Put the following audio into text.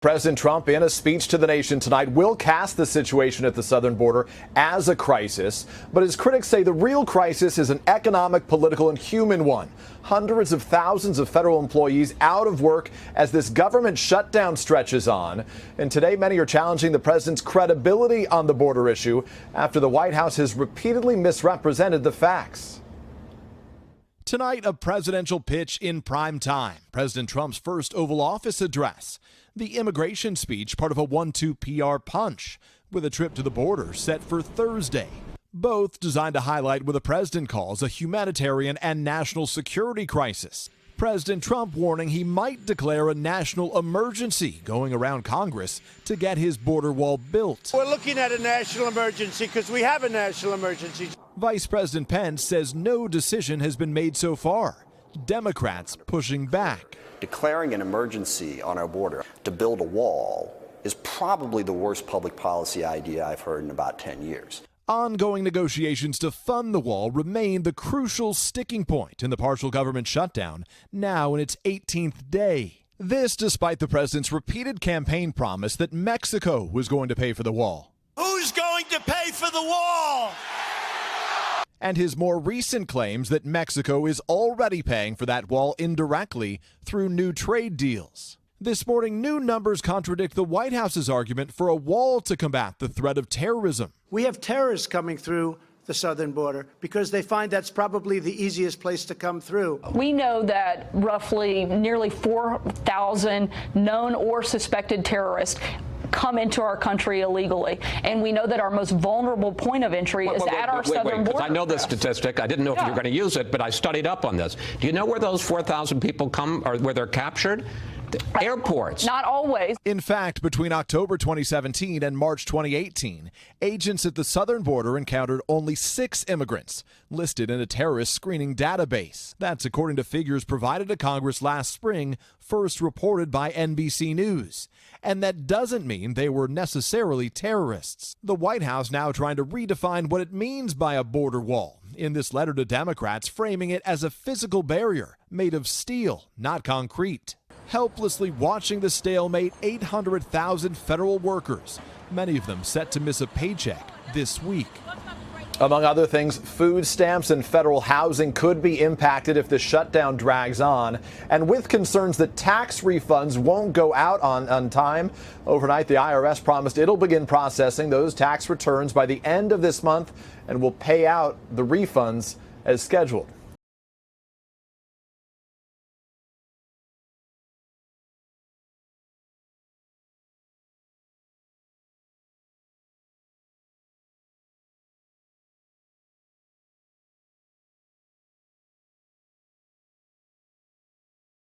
President Trump, in a speech to the nation tonight, will cast the situation at the southern border as a crisis. But his critics say the real crisis is an economic, political, and human one. Hundreds of thousands of federal employees out of work as this government shutdown stretches on. And today, many are challenging the president's credibility on the border issue after the White House has repeatedly misrepresented the facts. Tonight, a presidential pitch in prime time. President Trump's first Oval Office address. The immigration speech, part of a 1-2 PR punch, with a trip to the border set for Thursday. Both designed to highlight what the president calls a humanitarian and national security crisis. President Trump warning he might declare a national emergency going around Congress to get his border wall built. We're looking at a national emergency because we have a national emergency. Vice President Pence says no decision has been made so far. Democrats pushing back. Declaring an emergency on our border to build a wall is probably the worst public policy idea I've heard in about 10 years. Ongoing negotiations to fund the wall remain the crucial sticking point in the partial government shutdown, now in its 18th day. This despite the president's repeated campaign promise that Mexico was going to pay for the wall. Who's going to pay for the wall? And his more recent claims that Mexico is already paying for that wall indirectly through new trade deals. This morning, new numbers contradict the White House's argument for a wall to combat the threat of terrorism. We have terrorists coming through the southern border because they find that's probably the easiest place to come through. We know that nearly 4,000 known or suspected terrorists come into our country illegally. And we know that our most vulnerable point of entry is at our southern border. I know this statistic. I didn't know if you were going to use it, but I studied up on this. Do you know where those 4,000 people come or where they're captured? Airports. Not always. In fact, between October 2017 and March 2018, agents at the southern border encountered only 6 immigrants listed in a terrorist screening database. That's according to figures provided to Congress last spring, first reported by NBC News. And that doesn't mean they were necessarily terrorists. The White House now trying to redefine what it means by a border wall. In this letter to Democrats, framing it as a physical barrier made of steel, not concrete. Helplessly watching the stalemate, 800,000 federal workers, many of them set to miss a paycheck this week. Among other things, food stamps and federal housing could be impacted if the shutdown drags on. And with concerns that tax refunds won't go out on time, overnight the IRS promised it'll begin processing those tax returns by the end of this month and will pay out the refunds as scheduled.